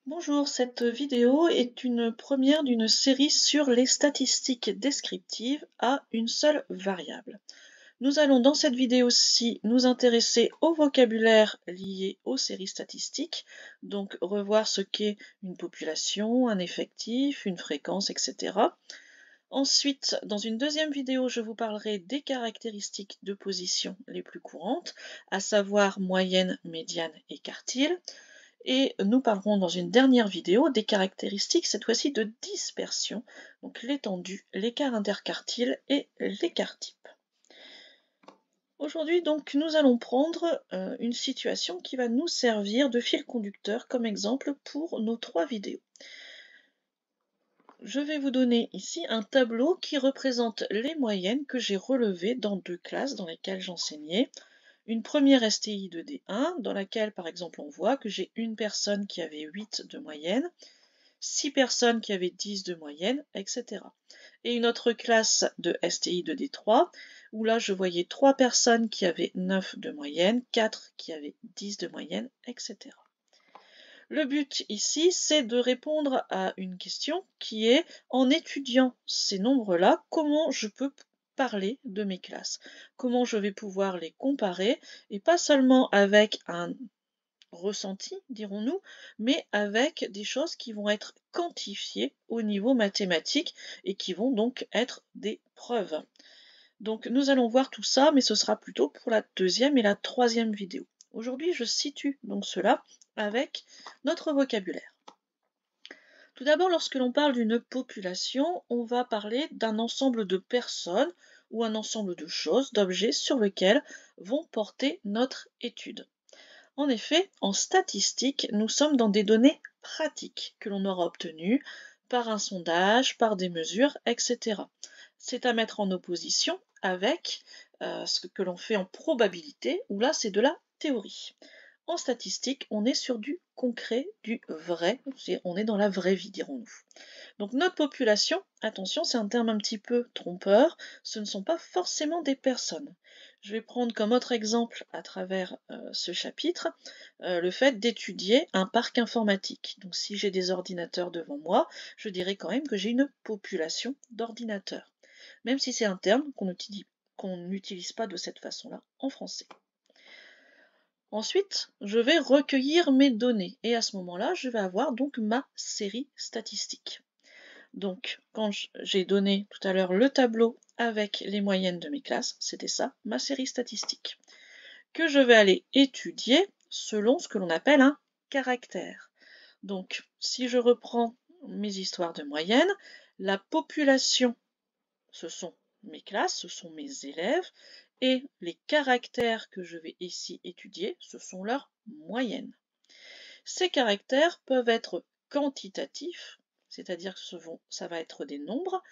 Bonjour, cette vidéo est une première d'une série sur les statistiques descriptives à une seule variable. Nous allons dans cette vidéo-ci nous intéresser au vocabulaire lié aux séries statistiques, donc revoir ce qu'est une population, un effectif, une fréquence, etc. Ensuite, dans une deuxième vidéo, je vous parlerai des caractéristiques de position les plus courantes, à savoir moyenne, médiane et quartile. Et nous parlerons dans une dernière vidéo des caractéristiques, cette fois-ci de dispersion, donc l'étendue, l'écart interquartile et l'écart type. Aujourd'hui, donc, nous allons prendre une situation qui va nous servir de fil conducteur comme exemple pour nos 3 vidéos. Je vais vous donner ici un tableau qui représente les moyennes que j'ai relevées dans 2 classes dans lesquelles j'enseignais. Une première STI de D1 dans laquelle par exemple on voit que j'ai une personne qui avait 8 de moyenne, 6 personnes qui avaient 10 de moyenne, etc. Et une autre classe de STI de D3 où là je voyais 3 personnes qui avaient 9 de moyenne, 4 qui avaient 10 de moyenne, etc. Le but ici, c'est de répondre à une question qui est, en étudiant ces nombres-là, comment je peux parler de mes classes? Comment je vais pouvoir les comparer, et pas seulement avec un ressenti, dirons-nous, mais avec des choses qui vont être quantifiées au niveau mathématique et qui vont donc être des preuves. Donc nous allons voir tout ça, mais ce sera plutôt pour la deuxième et la troisième vidéo. Aujourd'hui, je situe donc cela avec notre vocabulaire. Tout d'abord, lorsque l'on parle d'une population, on va parler d'un ensemble de personnes ou un ensemble de choses, d'objets sur lesquels vont porter notre étude. En effet, en statistique, nous sommes dans des données pratiques que l'on aura obtenues par un sondage, par des mesures, etc. C'est à mettre en opposition avec ce que l'on fait en probabilité, où là c'est de la théorie. En statistique, on est sur du concret, du vrai, on est dans la vraie vie, dirons-nous. Donc notre population, attention, c'est un terme un petit peu trompeur, ce ne sont pas forcément des personnes. Je vais prendre comme autre exemple à travers ce chapitre le fait d'étudier un parc informatique. Donc si j'ai des ordinateurs devant moi, je dirais quand même que j'ai une population d'ordinateurs, même si c'est un terme qu'on n'utilise pas de cette façon-là en français. Ensuite, je vais recueillir mes données et à ce moment-là, je vais avoir donc ma série statistique. Donc, quand j'ai donné tout à l'heure le tableau avec les moyennes de mes classes, c'était ça, ma série statistique, que je vais aller étudier selon ce que l'on appelle un caractère. Donc, si je reprends mes histoires de moyenne, la population, ce sont mes classes, ce sont mes élèves, et les caractères que je vais ici étudier, ce sont leurs moyennes. Ces caractères peuvent être quantitatifs, c'est-à-dire que ça va être des nombres,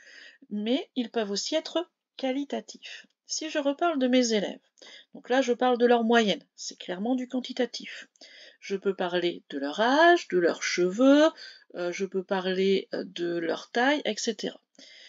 mais ils peuvent aussi être qualitatifs. Si je reparle de mes élèves, donc là je parle de leur moyenne, c'est clairement du quantitatif. Je peux parler de leur âge, de leurs cheveux, je peux parler de leur taille, etc.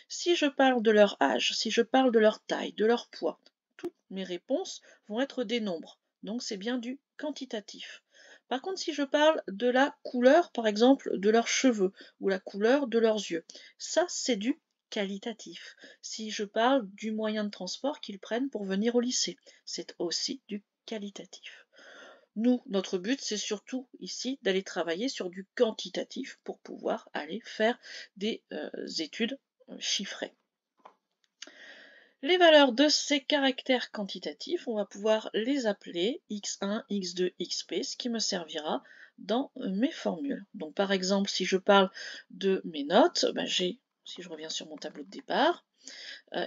Si je parle de leur âge, si je parle de leur taille, de leur poids, toutes mes réponses vont être des nombres, donc c'est bien du quantitatif. Par contre, si je parle de la couleur, par exemple, de leurs cheveux, ou la couleur de leurs yeux, ça c'est du qualitatif. Si je parle du moyen de transport qu'ils prennent pour venir au lycée, c'est aussi du qualitatif. Nous, notre but, c'est surtout ici d'aller travailler sur du quantitatif pour pouvoir aller faire des études chiffrées. Les valeurs de ces caractères quantitatifs, on va pouvoir les appeler x1, x2, xp, ce qui me servira dans mes formules. Donc par exemple, si je parle de mes notes, si je reviens sur mon tableau de départ,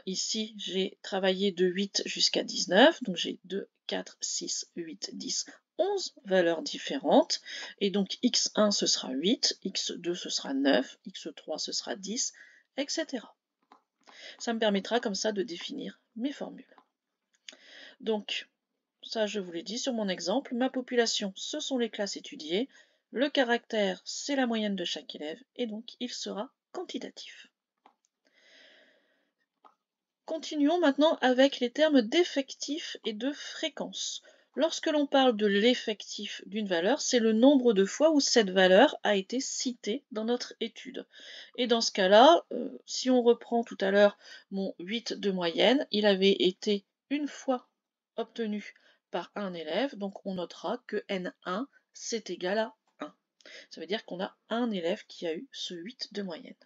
ici j'ai travaillé de 8 jusqu'à 19, donc j'ai 2, 4, 6, 8, 10, 11 valeurs différentes, et donc x1 ce sera 8, x2 ce sera 9, x3 ce sera 10, etc. Ça me permettra comme ça de définir mes formules. Donc, ça je vous l'ai dit sur mon exemple, ma population ce sont les classes étudiées, le caractère c'est la moyenne de chaque élève, et donc il sera quantitatif. Continuons maintenant avec les termes d'effectif et de fréquence. Lorsque l'on parle de l'effectif d'une valeur, c'est le nombre de fois où cette valeur a été citée dans notre étude. Et dans ce cas-là, si on reprend tout à l'heure mon 8 de moyenne, il avait été une fois obtenu par un élève, donc on notera que N1 c'est égal à 1. Ça veut dire qu'on a un élève qui a eu ce 8 de moyenne.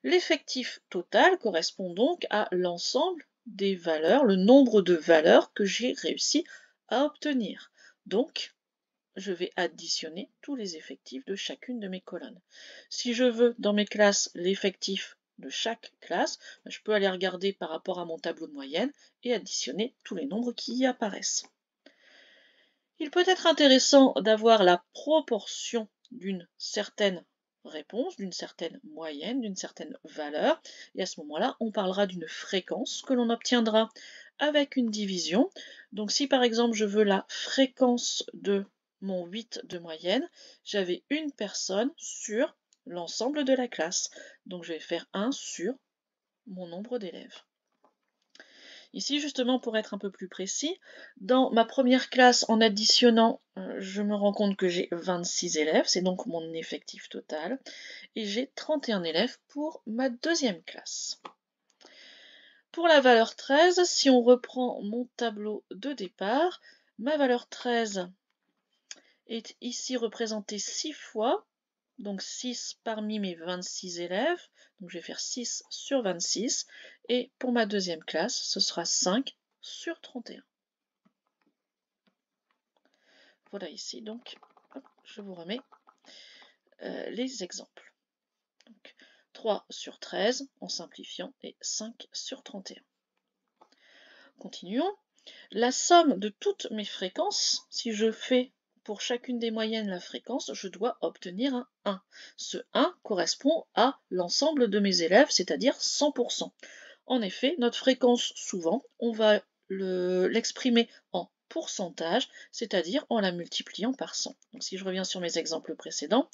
L'effectif total correspond donc à l'ensemble des valeurs, le nombre de valeurs que j'ai réussi à obtenir. Donc, je vais additionner tous les effectifs de chacune de mes colonnes. Si je veux dans mes classes l'effectif de chaque classe, je peux aller regarder par rapport à mon tableau de moyenne et additionner tous les nombres qui y apparaissent. Il peut être intéressant d'avoir la proportion d'une certaine réponse, d'une certaine moyenne, d'une certaine valeur, et à ce moment-là, on parlera d'une fréquence que l'on obtiendra avec une division. Donc si par exemple je veux la fréquence de mon 8 de moyenne, j'avais une personne sur l'ensemble de la classe. Donc je vais faire 1 sur mon nombre d'élèves. Ici, justement, pour être un peu plus précis, dans ma première classe, en additionnant, je me rends compte que j'ai 26 élèves, c'est donc mon effectif total, et j'ai 31 élèves pour ma deuxième classe. Pour la valeur 13, si on reprend mon tableau de départ, ma valeur 13 est ici représentée 6 fois, donc 6 parmi mes 26 élèves, donc je vais faire 6 sur 26, et pour ma deuxième classe, ce sera 5 sur 31. Voilà ici, donc, hop, je vous remets les exemples. Donc, 3 sur 13 en simplifiant et 5 sur 31. Continuons. La somme de toutes mes fréquences, si je fais pour chacune des moyennes la fréquence, je dois obtenir un 1. Ce 1 correspond à l'ensemble de mes élèves, c'est-à-dire 100%. En effet, notre fréquence, souvent, on va l'exprimer en pourcentage, c'est-à-dire en la multipliant par 100. Donc si je reviens sur mes exemples précédents,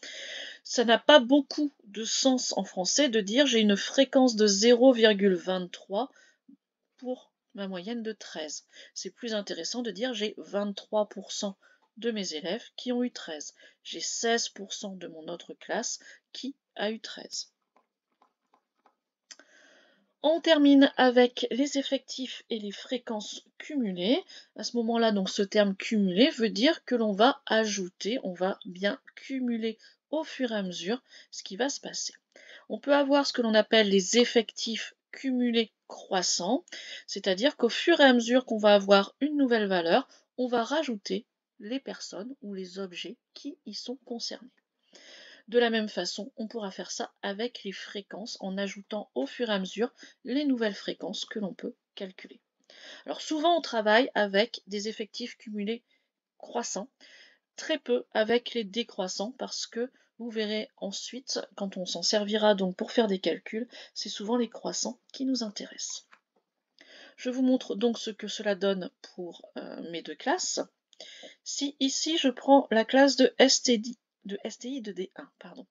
ça n'a pas beaucoup de sens en français de dire j'ai une fréquence de 0,23 pour ma moyenne de 13. C'est plus intéressant de dire j'ai 23% de mes élèves qui ont eu 13. J'ai 16% de mon autre classe qui a eu 13. On termine avec les effectifs et les fréquences cumulées. À ce moment-là, donc ce terme cumulé veut dire que l'on va ajouter, on va bien cumuler au fur et à mesure ce qui va se passer. On peut avoir ce que l'on appelle les effectifs cumulés croissants, c'est-à-dire qu'au fur et à mesure qu'on va avoir une nouvelle valeur, on va rajouter les personnes ou les objets qui y sont concernés. De la même façon, on pourra faire ça avec les fréquences en ajoutant au fur et à mesure les nouvelles fréquences que l'on peut calculer. Alors souvent on travaille avec des effectifs cumulés croissants, très peu avec les décroissants parce que vous verrez ensuite, quand on s'en servira donc pour faire des calculs, c'est souvent les croissants qui nous intéressent. Je vous montre donc ce que cela donne pour mes deux classes. Si ici je prends la classe de STI de D1, pardon.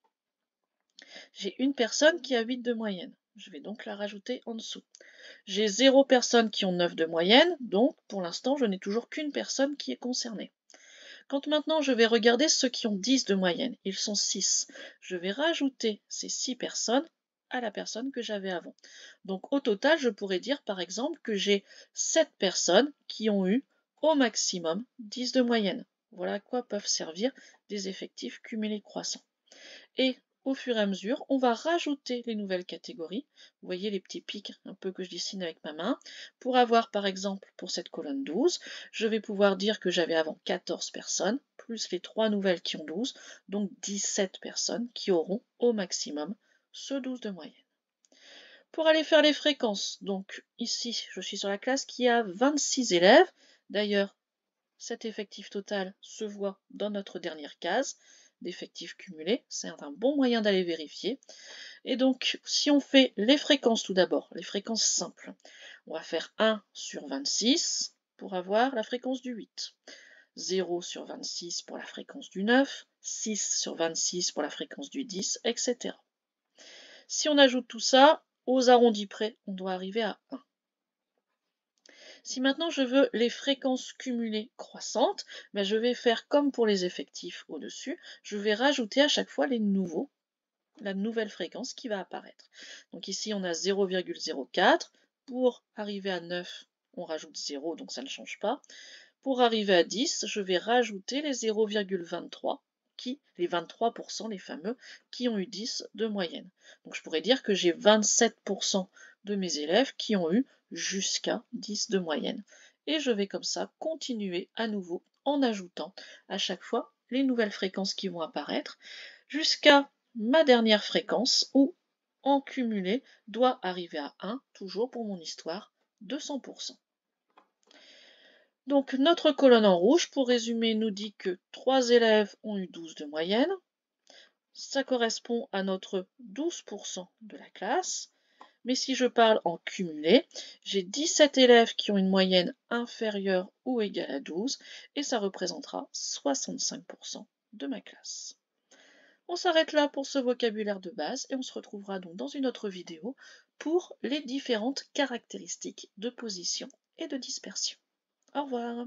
J'ai une personne qui a 8 de moyenne. Je vais donc la rajouter en dessous. J'ai 0 personnes qui ont 9 de moyenne, donc pour l'instant je n'ai toujours qu'une personne qui est concernée. Quand maintenant je vais regarder ceux qui ont 10 de moyenne, ils sont 6. Je vais rajouter ces 6 personnes à la personne que j'avais avant. Donc au total, je pourrais dire par exemple que j'ai 7 personnes qui ont eu au maximum 10 de moyenne. Voilà à quoi peuvent servir des effectifs cumulés croissants. Et au fur et à mesure, on va rajouter les nouvelles catégories. Vous voyez les petits pics un peu que je dessine avec ma main. Pour avoir par exemple pour cette colonne 12, je vais pouvoir dire que j'avais avant 14 personnes, plus les 3 nouvelles qui ont 12, donc 17 personnes qui auront au maximum ce 12 de moyenne. Pour aller faire les fréquences, donc ici je suis sur la classe qui a 26 élèves. D'ailleurs, cet effectif total se voit dans notre dernière case d'effectifs cumulés. C'est un bon moyen d'aller vérifier. Et donc, si on fait les fréquences tout d'abord, les fréquences simples, on va faire 1 sur 26 pour avoir la fréquence du 8. 0 sur 26 pour la fréquence du 9, 6 sur 26 pour la fréquence du 10, etc. Si on ajoute tout ça, aux arrondis près, on doit arriver à 1. Si maintenant je veux les fréquences cumulées croissantes, ben je vais faire comme pour les effectifs au-dessus, je vais rajouter à chaque fois la nouvelle fréquence qui va apparaître. Donc ici on a 0,04, pour arriver à 9, on rajoute 0, donc ça ne change pas. Pour arriver à 10, je vais rajouter les 0,23, les 23%, les fameux, qui ont eu 10 de moyenne. Donc je pourrais dire que j'ai 27% de mes élèves qui ont eu jusqu'à 10 de moyenne. Et je vais comme ça continuer à nouveau en ajoutant à chaque fois les nouvelles fréquences qui vont apparaître jusqu'à ma dernière fréquence où, en cumulé, doit arriver à 1, toujours pour mon histoire, de 100%. Donc notre colonne en rouge, pour résumer, nous dit que 3 élèves ont eu 12 de moyenne. Ça correspond à notre 12% de la classe. Mais si je parle en cumulé, j'ai 17 élèves qui ont une moyenne inférieure ou égale à 12 et ça représentera 65% de ma classe. On s'arrête là pour ce vocabulaire de base et on se retrouvera donc dans une autre vidéo pour les différentes caractéristiques de position et de dispersion. Au revoir.